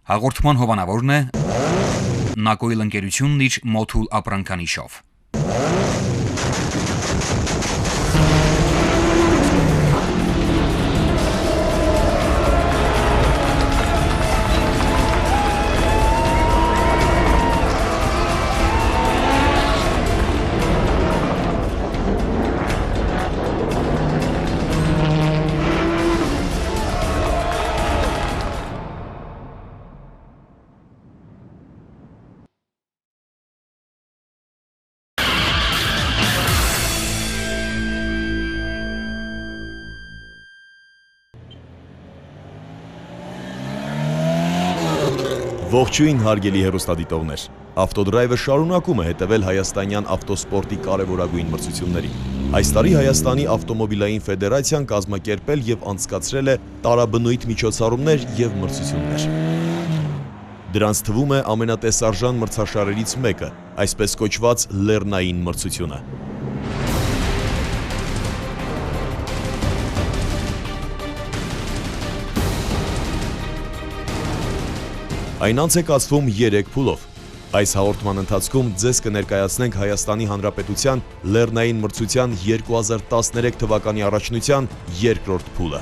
Հաղորդման հովանավորն է Նակոյլ ընկերությունն իր մոթուլ ապրանքանիշով։ Ողջույն հարգելի հեռուստադիտողներ, Ավտոդրայվը շարունակում է հետևել հայաստանյան ավտոսպորտի կարևորագույն մրցություններին։ Այս տարի Հայաստանի ավտոմոբիլային ֆեդերացիան կազմակերպել եւ անցկացրել է տարաբնույթ միջոցառումներ եւ մրցություններ։ Դրանց թվում է ամենատեսարժան մրցաշարերից մեկը, այսպես կոչված լեռնային մրցությունը։ Այն անց է կացվում 3 փուլով։ Այս հաղորդման ընթացքում ձեզ կներկայացնենք Հայաստանի Հանրապետության լեռնային մրցության 2013 թվականի առաջնության երկրորդ փուլը։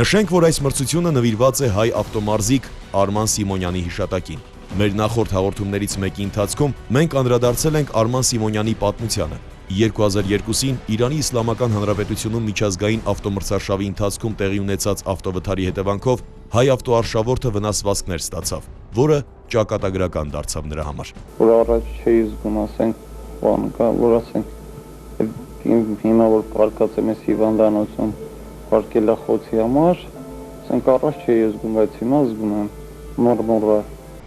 Նշենք, որ այս մրցությունը նվիրված է հայ ավտոմարզիկ Արման Սիմոնյանի հիշատակին։ Մեր նախորդ հաղորդումներից մեկի ընթացքում մենք անդրադարձել ենք Արման Սիմոնյանի պատմությանը։ 2002-ին Իրանի Իսլամական Հանրապետությունում միջազգային ավտոմրցարշավի ընթացքում տեղի ունեցած ավտովթարի հետևանքով հայ ավտոարշավորդը վնասվածքներ ստացավ, որը ճակատագրական դարձավ նրա համար։ Որ առաջ չէի զգում, ասենք, բան կա, որ ասենք հիմա որ պարկած եմ ես հիվանդանոցում պարկելախոցի համար, ասենք առաջ չէի զգում, բայց հիմա զգում եմ նորմալ։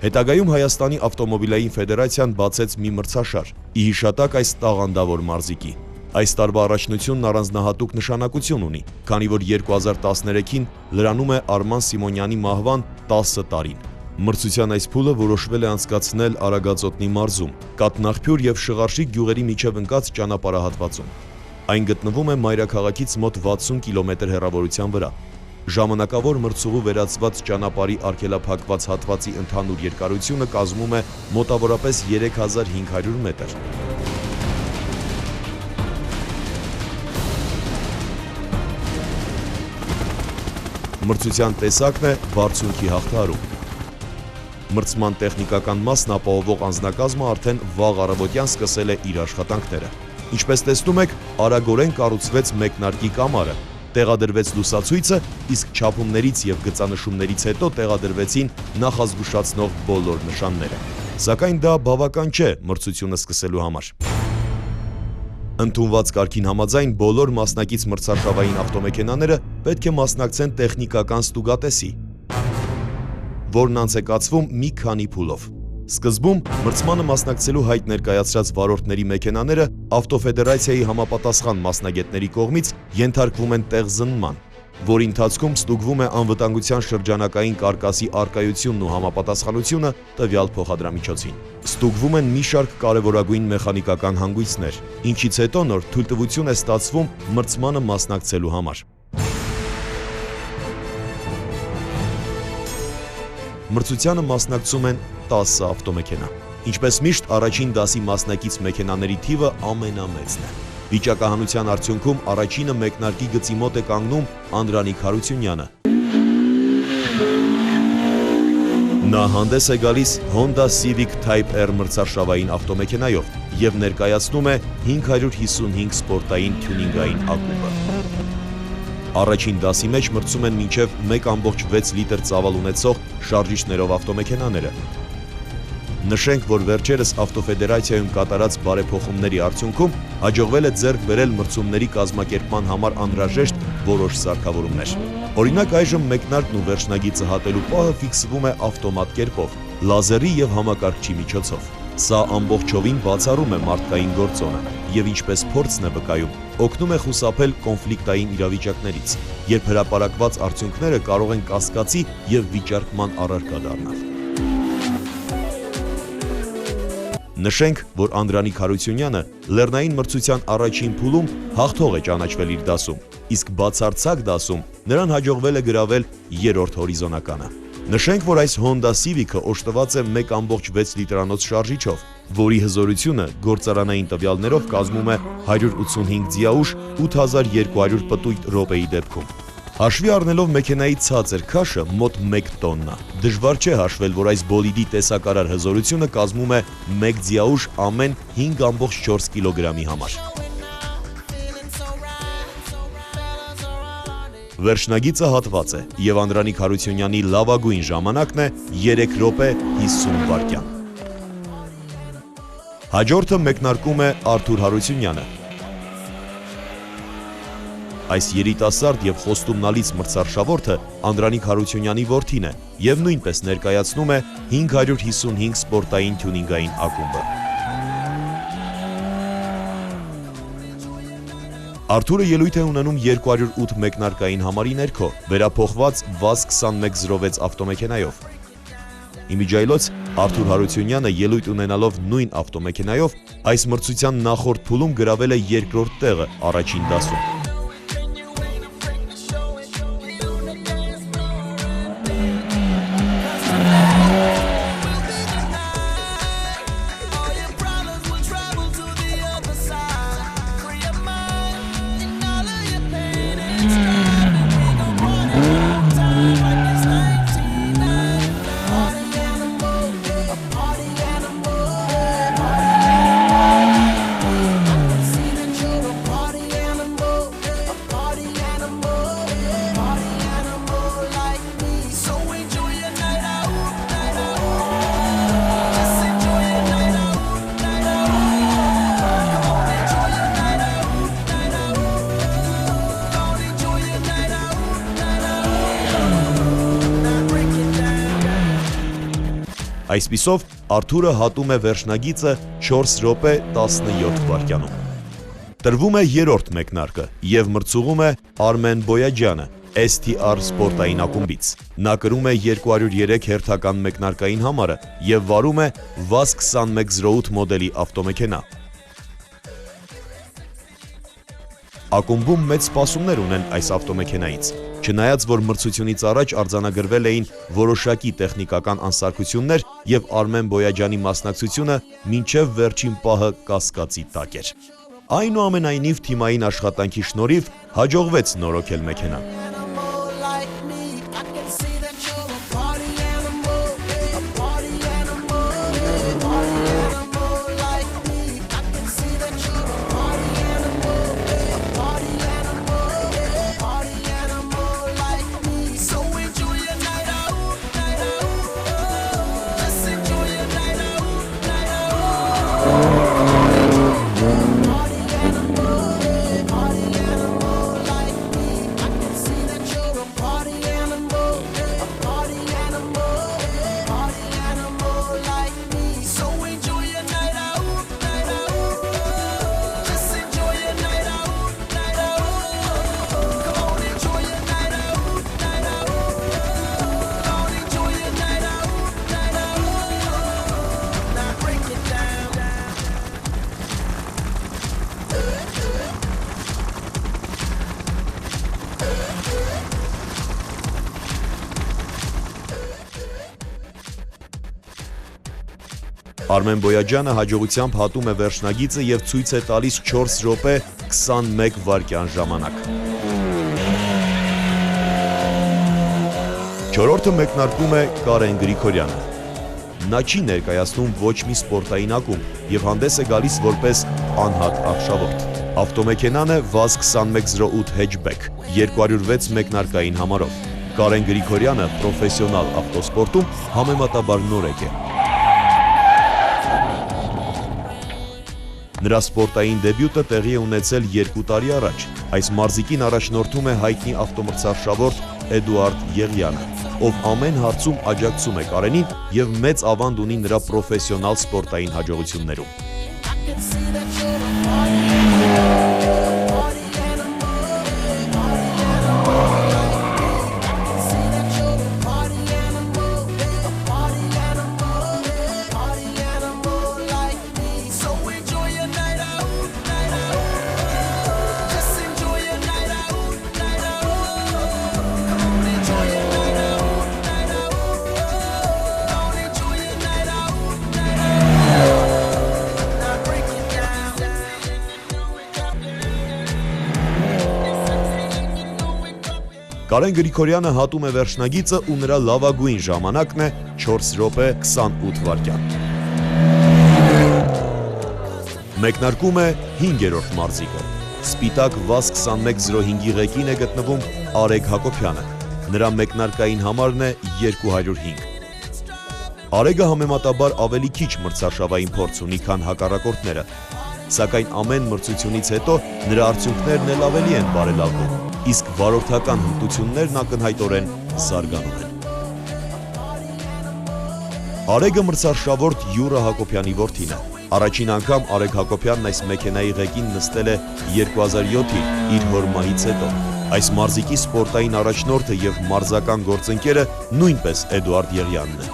Հետագայում Հայաստանի ավտոմոբիլային ֆեդերացիան բացեց մի մրցաշար՝ ի հիշատակ այս տաղանդավոր մարզիկի։ Այս տարվա առաջնությունն առանձնահատուկ նշանակություն ունի, քանի որ 2013-ին լրանում է Արման Սիմոնյանի մահվան 10 տարին։ Մրցության այս փուլը որոշվել է անցկացնել Արագածոտնի մարզում, Կաթնաղբյուր եւ Շղարշիկ գյուղերի միջև ընկած ճանապարհահատվածում։ Այն գտնվում է մայրաքաղաքից մոտ 60 կիլոմետր հեռավորության վրա։ Ժամանակավոր մրցուղու վերածված ճանապարհի արգելափակված հատվածի ընդհանուր երկարությունը կազմում է մոտավորապես 3500 մետր։ Մրցության տեսակն է բարձունքի հաղթահարում։ Մրցման տեխնիկական մասն ապահովող անձնակազմը արդեն վաղ առավոտյան սկսել է իր աշխատանքները։ Ինչպես տեսնում եք, արագորեն կառուցվեց մեկնարկի կամարը, տեղադրվեց լուսացույցը, իսկ չափումներից եւ գծանշումներից հետո տեղադրվեցին նախազգուշացնող բոլոր նշանները։ Սակայն դա բավական չէ մրցությունը սկսելու համար։ Ընդունված կարգին համաձայն բոլոր մասնակից մրցաշավային ավտոմեքենաները պետք է մասնակցեն տեխնիկական ստուգատեսի, որն անց է կացվում մի քանի փուլով։ Սկզբում մրցմանը մասնակցելու հայտ ներկայացրած վարորդների մեքենաները ավտոֆեդերացիայի համապատասխան մասնագետների կողմից ենթարկվում են տեղզնման, որի ընթացքում ստուգվում է անվտանգության շրջանակային կարկասի առկայությունն ու համապատասխանությունը տվյալ փոխադրամիջոցին։ Ստուգվում են մի շարք կարևորագույն մեխանիկական հանգույցներ, ինչից հետո նոր թույլտվություն է ստացվում մրցմանը մասնակցելու համար։ Մրցությանը մասնակցում են 10 ավտոմեքենա։ Ինչպես միշտ առաջին դասի մասնակից մեքենաների թիվը ամենամեծն է։ Վիճակահանության արդյունքում առաջինը մեկնարկի գծի մոտ է կանգնում Անդրանիկ Հարությունյանը։ Նա հանդես է գալիս Honda Civic Type R մրցարշավային ավտոմեքենայով եւ ներկայացնում է 555 սպորտային թյունինգային ակումբը։ Առաջին դասի մեջ մրցում են մինչև 1.6 լիտր ծավալ ունեցող շարժիչներով ավտոմեքենաները։ Նշենք, որ վերջերս ավտոֆեդերացիայում կատարած բարեփոխումների արդյունքում հաջողվել է ձեռք բերել մրցումների կազմակերպման համար անհրաժեշտ որոշ սարքավորումներ։ Օրինակ այժմ մեկնարկն ու վերջնագիծը հատելու պահը ֆիքսվում է ավտոմատ կերպով, լազերի եւ համակարգչի միջոցով։ Սա ամբողջովին բացառում է մարդկային գործոնը եւ ինչպես փորձն է վկայում, օգնում է խուսափել կոնֆլիկտային իրավիճակներից, երբ հրապարակված արդյունքները կարող են կասկածի եւ վիճարկման առարկա դառնալ։ Նշենք, որ Անդրանիկ Հարությունյանը լեռնային մրցության առաջին փուլում հաղթող է ճանաչվել իր դասում, իսկ բացարձակ դասում նրան հաջողվել է գրավել երրորդ հորիզոնականը։ Նշենք, որ այս Honda Civic-ը օժտված է 1.6 լիտրանոց շարժիչով, որի հզորությունը գործարանային տվյալներով կազմում է 185 ձիաուժ 8200 պտույտ րոպեի դեպքում։ Հաշվի առնելով մեքենայի ցածր քաշը մոտ 1 տոննա, դժվար չէ հաշվել, որ այս բոլիդի տեսակարար հզորությունը կազմում է 1 ձիաուժ ամեն 5.4 կիլոգրամի համար։ Վերջնագիծը հատված է, եւ Անդրանիկ Հարությունյանի լավագույն ժամանակն է 3 րոպե 50 վայրկյան։ Հաջորդը մեկնարկում է Արթուր Հարությունյանը։ Այս երիտասարդ եւ խոստումնալից մրցարշավորդը Անդրանիկ Հարությունյանի որդին է եւ նույնպես ներկայացնում է 555 սպորտային թյունինգային ակումբը։ Արթուրը ելույթ է ունենում 208 մեկնարկային համարի ներքո, վերափոխված VAZ-2106 ավտոմեքենայով։ Իմիջայլոց Արթուր Հարությունյանը ելույթ ունենալով նույն ավտոմեքենայով այս մրցության նախորդ փուլում գրավել է երկրորդ տեղը առաջին դասում։ Այսպիսով Արթուրը հատում է վերջնագիծը 4 րոպե 17 վայրկյանում։ Տրվում է երրորդ մեկնարկը եւ մրցուղում է Արմեն Բոյաջյանը STR սպորտային ակումբից։ Նա կրում է 203 հերթական մեկնարկային համարը եւ վարում է VAZ-2108 մոդելի ավտոմեքենա։ Ակումբում մեծ սպասումներ ունեն այս ավտոմեքենայից, չնայած որ մրցությունից առաջ արձանագրվել էին որոշակի տեխնիկական անսարքություններ եւ Արմեն Բոյաջյանի մասնակցությունը մինչեւ վերջին պահը կասկածի տակ էր։ Այնուամենայնիվ թիմային աշխատանքի շնորհիվ հաջողվեց նորոգել մեքենան։ Արմեն Բոյաջյանը հաջողությամբ հատում է վերջնագիծը եւ ցույց է տալիս 4 րոպե 21 վայրկյան ժամանակ։ Չորրորդը մեկնարկում է Կարեն Գրիգորյանը։ Նա չի ներկայացնում ոչ մի սպորտային ակումբ եւ հանդես է գալիս որպես անհատ արշավորդ։ Ավտոմեքենան է VAZ-2108 hatchback 206 մեկնարկային համարով։ Կարեն Գրիգորյանը պրոֆեսիոնալ ավտոսպորտում համեմատաբար նորեկ է։ Նրա սպորտային դեբյուտը տեղի է ունեցել 2 տարի առաջ։ Այս մարզիկին առաջնորդում է հայտնի ավտոմրցարշավորդ Էդուարդ Եղյանը, ով ամեն հարցում աջակցում է Կարենին եւ մեծ ավանդ ունի նրա պրոֆեսիոնալ սպորտային հաջողություններում։ Կարեն Գրիգորյանը հատում է վերջնագիծը ու նրա լավագույն ժամանակն է 4 րոպե 28 վայրկյան։ Մեկնարկում է 5-րդ մարզիկը։ Սպիտակ VAZ 2105-ի ղեկին է գտնվում Արեգ Հակոբյանը։ Նրա մեկնարկային համարն է 205։ Արեգը համեմատաբար ավելի քիչ մրցարշավային փորձ ունի, քան հակառակորդները, սակայն ամեն մրցությունից հետո նրա արդյունքներն էլ ավելի են բարելավում, իսկ վարորդական հմտություններն ակնհայտորեն զարգանում են։ Արեգը մրցարշավորդ Յուրա Հակոբյանի որդին է։ Առաջին անգամ Արեգ Հակոբյանն այս մեքենայի ղեկին նստել է 2007-ին իր հոր մահից հետո։ Այս մարզիկի սպորտային առաջնորդը եւ մարզական գործընկերը նույնպես Էդուարդ Եղյանն է։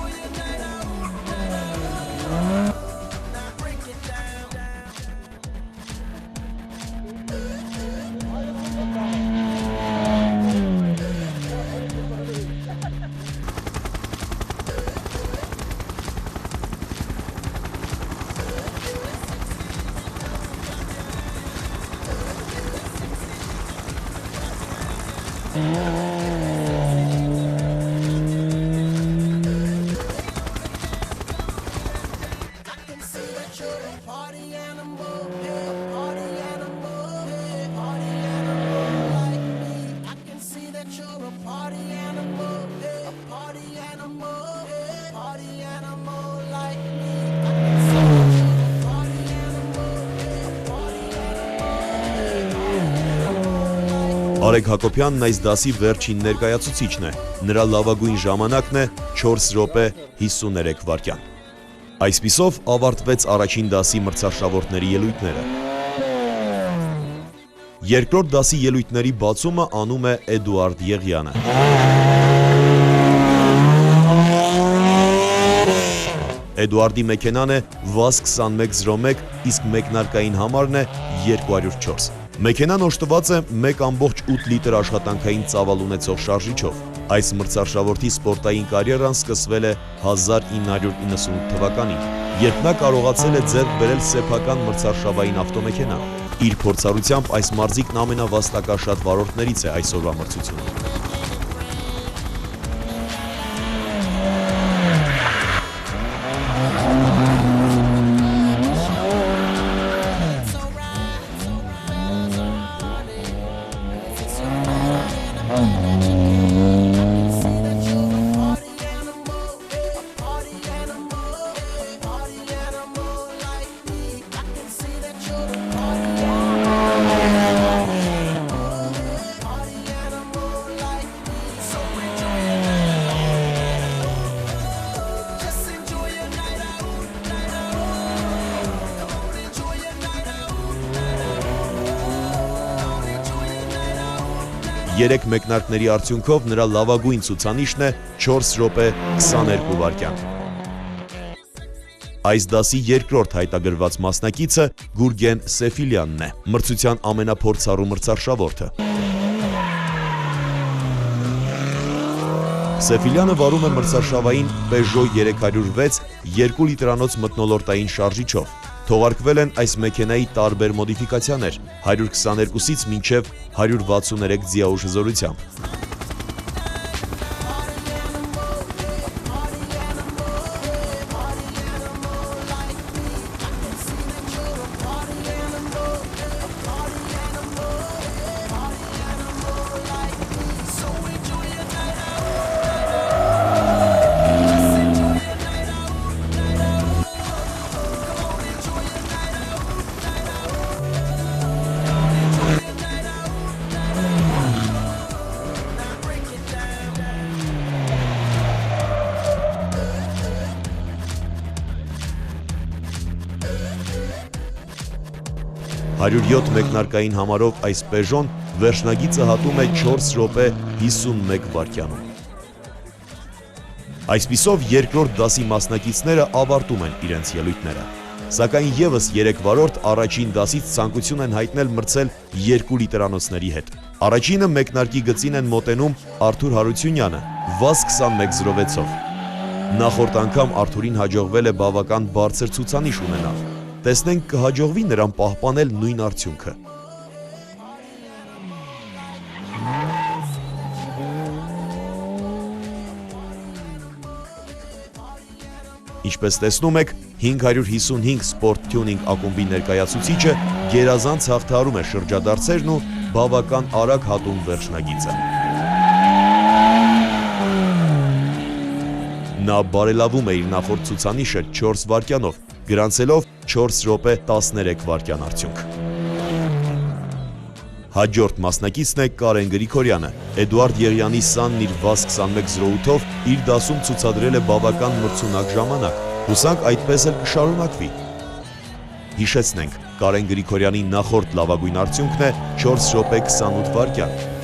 Արեգ Հակոբյանն այս դասի վերջին ներկայացուցիչն է, նրա լավագույն ժամանակն է 4 րոպե 53 վայրկյան։ Այսպիսով ավարտվեց առաջին դասի մրցարշավորդների ելույթները։ Երկրորդ դասի ելույթների բացումը անում է Էդուարդ Եղյանը։ Էդուարդի մեքենան է VAZ 2101, իսկ մեկնարկային համարն է 204։ Մեքենան օժտված է 1.8 լիտր աշխատանքային ծավալ ունեցող շարժիչով։ Այս մրցարշավորդի սպորտային կարիերան սկսվել է 1998 թվականին, երբ նա կարողացել է ձեռք բերել սեփական մրցարշավային ավտոմեքենա։ Իր փորձառությամբ այս մարզիկն ամենավաստակաշատ վարորդներից է այսօրվա մրցությունում։ Երեք մեկնարկների արդյունքով նրա լավագույն ցուցանիշն է 4 րոպե 22 վայրկյան։ Այս դասի երկրորդ հայտագրված մասնակիցը Գուրգեն Սեֆիլյանն է, մրցության ամենափորձառու մրցարշավորդը։ Սեֆիլյանը վարում է մրցարշավային Peugeot 306 2 լիտրանոց մթնոլորտային շարժիչով։ Թողարկվել են այս մեքենայի տարբեր մոդիֆիկացիաներ 122-ից մինչև 163 ձիաուժ հզորությամբ։ «107 մեկնարկային համարով այս Peugeot-ն վերջնագիծը հատում է 4 րոպե 51 վայրկյանում։ Այսպիսով երկրորդ դասի մասնակիցները ավարտում են իրենց ելույթները։ Սակայն եւս 3 վարորդ առաջին դասից ցանկություն են հայտնել մրցել 2 լիտրանոցների հետ։ Առաջինը մեկնարկի գծին են մոտենում Արթուր Հարությունյանը VAZ 2106-ով։ Նախորդ անգամ Արթուրին հաջողվել է բավական բարձր ցուցանիշ ունենալ։ Տեսնենք կհաջողվի նրան պահպանել նույն արդյունքը։ Ինչպես տեսնում եք, 555 Sport Tuning ակումբի ներկայացուցիչը գերազանց հաղթահարում է շրջադարձերն ու բավական արագ հատում վերջնագիծը։ Նա բարելավում է իր նախորդ ցուցանիշը 4 վայրկյանով, գրանցելով 4 րոպե 13 վայրկյան արդյունք։ Հաջորդ մասնակիցն է Կարեն Գրիգորյանը։ Էդուարդ Եղյանի սանն իր վազ 21:08-ով իր դասում ցուցադրել է բավական մրցունակ ժամանակ։ Հուսանք այդպես էլ կշարունակվի։ Հիշեցնենք, Կարեն Գրիգորյանի նախորդ լավագույն արդյունքն է 4 րոպե 28 վայրկյան։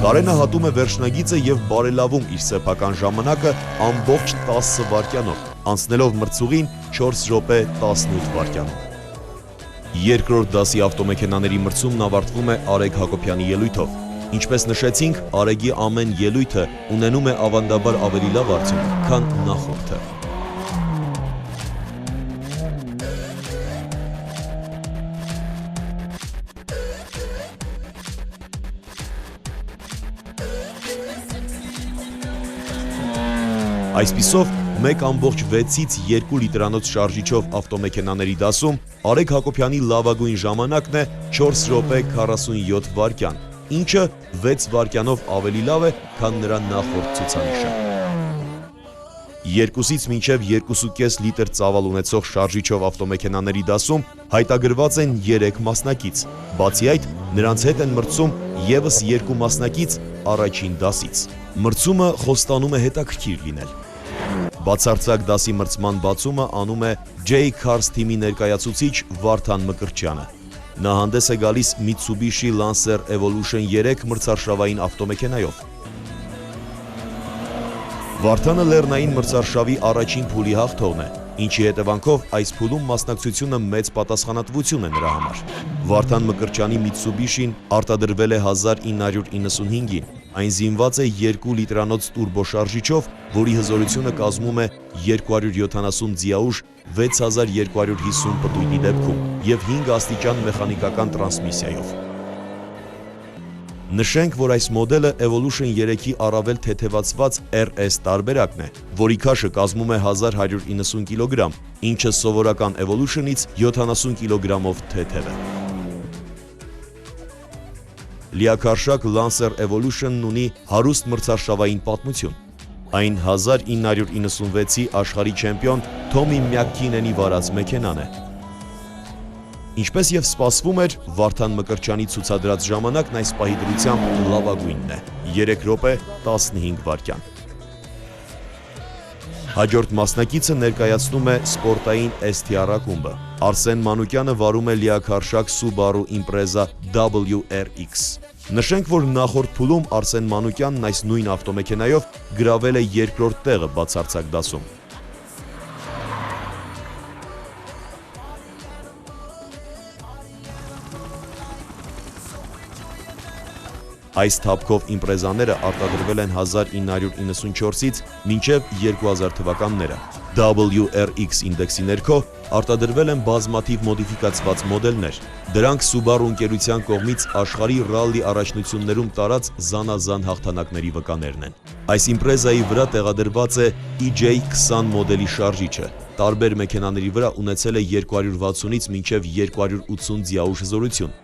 Կարենը հատում է վերջնագիծը եւ բարելավում իր սեփական ժամանակը ամբողջ 10 վայրկյանով, անցնելով մրցուղին 4 րոպե 18 վայրկյանով։ Երկրորդ դասի ավտոմեքենաների մրցումն ավարտվում է Արեգ Հակոբյանի ելույթով։ Ինչպես նշեցինք, Արեգի ամեն ելույթը ունենում է ավանդաբար ավելի լավ արդյունք, քան նախորդը։ Այսպիսով, 1.6-ից 2 լիտրանոց շարժիչով ավտոմեքենաների դասում Արեգ Հակոբյանի լավագույն ժամանակն է 4 րոպե 47 վայրկյան, ինչը 6 վայրկյանով ավելի լավ է, քան նրա նախորդ ցուցանիշը։ 2-ից մինչև 2.5 լիտր ծավալ ունեցող շարժիչով ավտոմեքենաների դասում հայտագրված են 3 մասնակից, բացի այդ, նրանց հետ են մրցում ևս 2 մասնակից առաջին դասից։ Մրցումը խոստանում է հետաքրքիր լինել։ Բացարձակ դասի մրցման բացումը անում է J Cars թիմի ներկայացուցիչ Վարդան Մկրտչյանը։ Նա հանդես է գալիս Mitsubishi Lancer Evolution 3 մրցարշավային ավտոմեքենայով։ Վարդանը լեռնային մրցարշավի առաջին փուլի հաղթողն է, ինչի հետևանքով այս փուլում մասնակցությունը մեծ պատասխանատվություն է նրա համար։ Վարդան Մկրտչյանի Mitsubishi-ն արտադրվել է 1995-ին։ Այն զինված է 2 լիտրանոց տուրբոշարժիչով, որի հզորությունը կազմում է 270 ձիաուժ 6250 պտույտի դեպքում և 5 աստիճան մեխանիկական տրանսմիսիայով։ Նշենք, որ այս մոդելը Evolution 3-ի առավել թեթևացված RS տարբերակն է, որի քաշը կազմում է 1190 կգ, ինչը սովորական Evolution-ից 70 կգ-ով թեթև է։ Լիակարշակ Lancer Evolution-ն ունի հարուստ մրցարշավային պատմություն։ Այն 1996-ի աշխարհի չեմպիոն Թոմի Մյակքինենի վարած մեքենան է։ Ինչպես և սպասվում էր, Վարդան Մկրտչյանի ցուցադրած ժամանակն այս պահի դրությամբ լավագույնն է՝ 3 րոպե 15 վայրկյան։ Հաջորդ մասնակիցը ներկայացնում է սպորտային STR ակումբը։ Արսեն Մանուկյանը վարում է լիակարշակ Subaru Impreza WRX։ Նշենք, որ նախորդ փուլում Արսեն Մանուկյանն այս նույն ավտոմեքենայով գրավել է երկրորդ տեղը բացարձակ դասում։ Այս թափքով իմպրեզաները արտադրվել են 1994-ից մինչև 2000 թվականները։ WRX ինդեքսի ներքո արտադրվել են բազմաթիվ մոդիֆիկացված մոդելներ։ Դրանք Subaru ընկերության կողմից աշխարհի ռալլի առաջնություններում տարած զանազան հաղթանակների վկաներն են։ Այս իմպրեզայի վրա տեղադրված է EJ20 մոդելի շարժիչը։ Տարբեր մեքենաների վրա ունեցել է 260-ից մինչև 280 ձիաուժ հզորություն։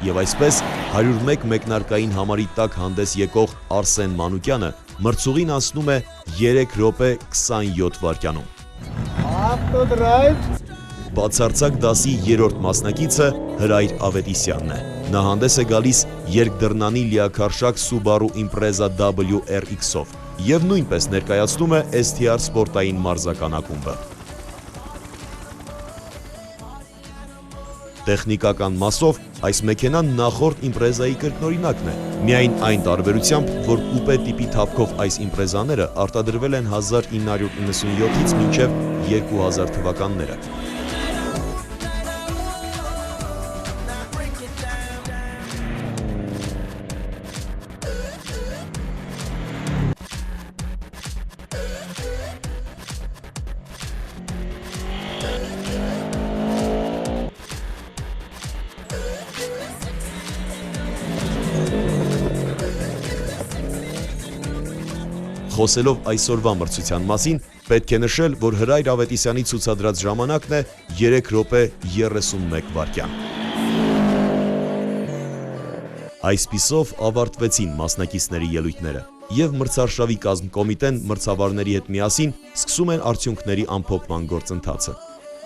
Եվ այսպես 101 մեկնարկային համարի տակ հանդես եկող Արսեն Մանուկյանը մրցուղին անցնում է 3 րոպե 27 վայրկյանում։ Բացարձակ դասի երրորդ մասնակիցը Հրայր Ավետիսյանն է։ Նա հանդես է գալիս երկդռնանի լիակարշակ Subaru Impreza WRX-ով և նույնպես ներկայացնում է STR սպորտային մարզական ակումբը։ Տեխնիկական մասով այս մեքենան նախորդ Impreza-ի կրկնօրինակն է, միայն այն տարբերությամբ, որ կուպե տիպի թափքով այս Impreza-ները արտադրվել են 1997-ից մինչև 2000 թվականները։ Խոսելով այսօրվա մրցության մասին, պետք է նշել, որ Հրայր Ավետիսյանի ցուցադրած ժամանակն է 3 րոպե 31 վայրկյան։ Այսպիսով ավարտվեցին մասնակիցների ելույթները, եւ մրցարշավի կազմկոմիտեն մրցավարների հետ միասին սկսում են արդյունքների ամփոփման գործընթացը։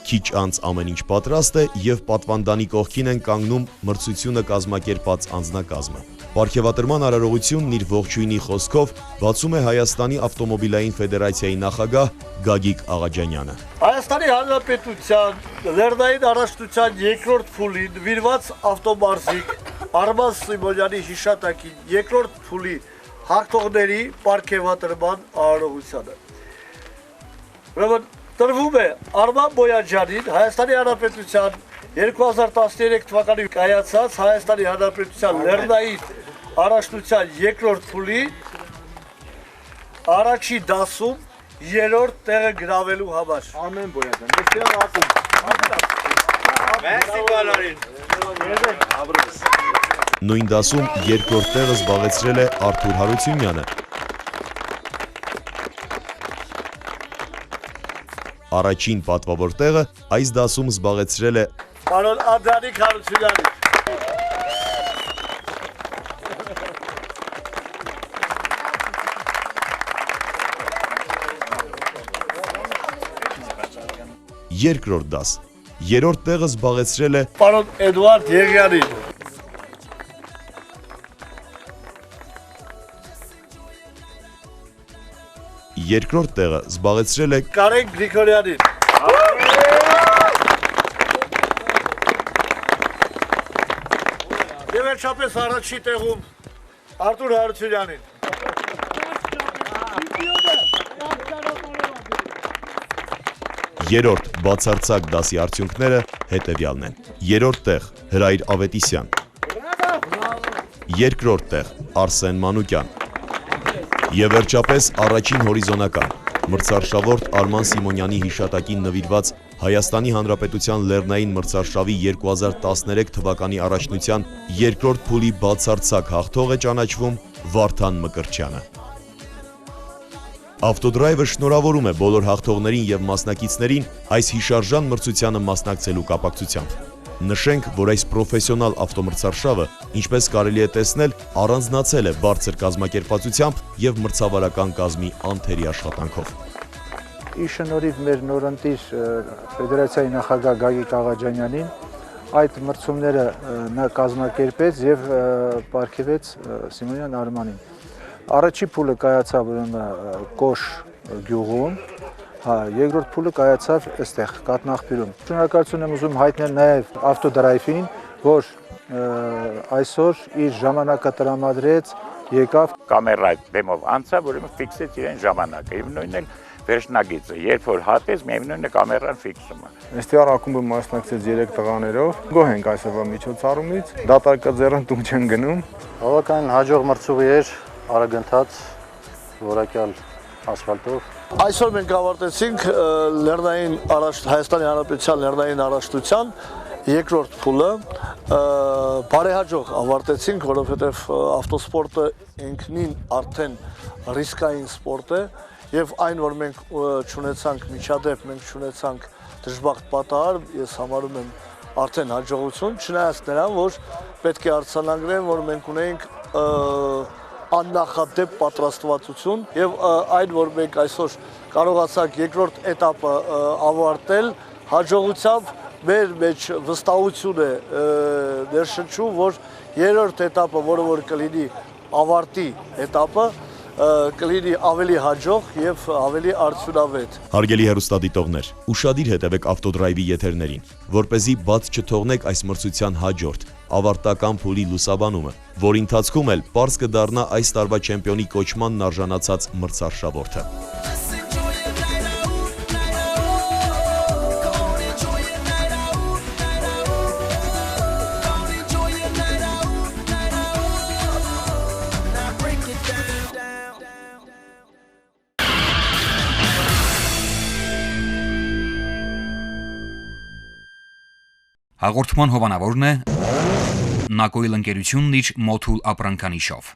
Քիչ անց ամեն ինչ պատրաստ է եւ պատվանդանի կողքին են կանգնում մրցությունը կազմակերպած անձնակազմը։ Պարգևատրման արարողությունն իր ողջույնի խոսքով բացում է Հայաստանի ավտոմոբիլային ֆեդերացիայի նախագահ Գագիկ Աղաջանյանը։ Հայաստանի Հանրապետության լեռնային առաջնության երկրորդ փուլի նվիրված ավտոմարզիկ Արման Սիմոնյանի հիշատակին երկրորդ փուլի հաղթողների պարգևատրման արարողությանը։ Ուրեմն տրվում է Արման Բոյաջյանին Հայաստանի Հանրապետության 2013 թվականին կայացած Հայաստանի Հանրապետության լեռնային առաջնության երկրորդ փուլի առաջին դասում 3-րդ տեղը գրավելու համար։ Արմեն Բոյաջյան, դեպի ակում։ Մերսի բանարին։ Նույն դասում երկրորդ տեղը զբաղեցրել է Արթուր Հարությունյանը։ Առաջին պատվավոր տեղը այս դասում զբաղեցրել է Պարոն Անդրանիկ Հարությունյանը։ երկրորդ դաս։ Երրորդ տեղը զբաղեցրել է Պարոն Էդուարդ Եղյանին։ Երկրորդ տեղը զբաղեցրել է Կարեն Գրիգորյանին։ Եվ վերջապես առաջին տեղում Արտուր Հարությունյանին։ երրորդ բացարձակ դասի արդյունքները հետևյալն են։ Երրորդ տեղ Հրայր Ավետիսյան։ Երկրորդ տեղ Արսեն Մանուկյան։ Եվ վերջապես առաջին հորիզոնական մրցարշավորդ Արման Սիմոնյանի հիշատակին նվիրված Հայաստանի Հանրապետության լեռնային մրցարշավի 2013 թվականի առաջնության երկրորդ փուլի բացարձակ հաղթող է ճանաչվում Վարդան Մկրտչյանը։ Ավտոդրայվը շնորհավորում է բոլոր հաղթողներին եւ մասնակիցներին այս հիշարժան մրցությանը մասնակցելու կապակցությամբ։ Նշենք, որ այս պրոֆեսիոնալ ավտոմրցարշավը, ինչպես կարելի է տեսնել, առանձնացել է բարձր կազմակերպվածությամբ եւ մրցավարական կազմի անթերի աշխատանքով։ Ի շնորհիվ մեր նորընտիր ֆեդերացիայի նախագահ Գագիկ Աղաջանյանին այդ մրցումները նա կազմակերպեց եւ պարգևեց Սիմոնյան Արմանին։ Առաջի փուլը կայացավ Կոշ գյուղում, երկրորդ փուլը կայացավ այստեղ Կատնախբյուրում։ Շնորհակալություն եմ ուզում հայտնել նաև ավտոդրայվին, որ այսօր իր ժամանակը տրամադրեց, եկավ կամերայի բեմով անցավ, ուրեմն ֆիքսեց իրեն ժամանակը։ Եվ նույնն էլ վերջնագիծը, երբ որ հատեց, միևնույնն է կամերան ֆիքսում է։ Այստեղ ակումբը մասնակցեց 3 տղաներով։ Գոհ ենք այսօրվա միջոցառումից։ Դատարկաձեռն տուն չեն գնում։ Բավական հաջող մրցուղի էր, արագընթաց, որակյալ ասֆալտով։ Այսօր մենք ավարտեցինք Հայաստանի Հանրապետության լեռնային առաջնության երկրորդ փուլը, բարեհաջող ավարտեցինք, որովհետև ավտոսպորտը ինքնին արդեն ռիսկային սպորտ է եւ այն, որ մենք չունեցանք միջադեպ, մենք չունեցանք դժբախտ պատահար, ես համարում եմ արդեն հաջողություն, չնայած նրան, որ պետք է արձանագրեմ, որ մենք ունենք աննախադեպ պատրաստվածություն եւ այն, որ մենք այսօր կարողացանք երկրորդ էտապը ավարտել հաջողությամբ, մեր մեջ վստահություն է ներշնչում, որ երրորդ էտապը, որը որ կլինի ավարտի էտապը, կլինի ավելի հաջող եւ ավելի արդյունավետ։ Հարգելի հեռուստադիտողներ, ուշադիր հետևեք ավտոդրայվի եթերներին, որպեսզի բաց չթողնեք այս մրցության հաջորդ ավարտական փուլի լուսաբանումը, որի ընթացքում էլ պարզ կդառնա այս տարվա չեմպիոնի կոչմանն արժանացած մրցարշավորդը։ Հաղորդման հովանավորն է Նակոյլ ընկերությունն իր մոթուլ ապրանքանիշով։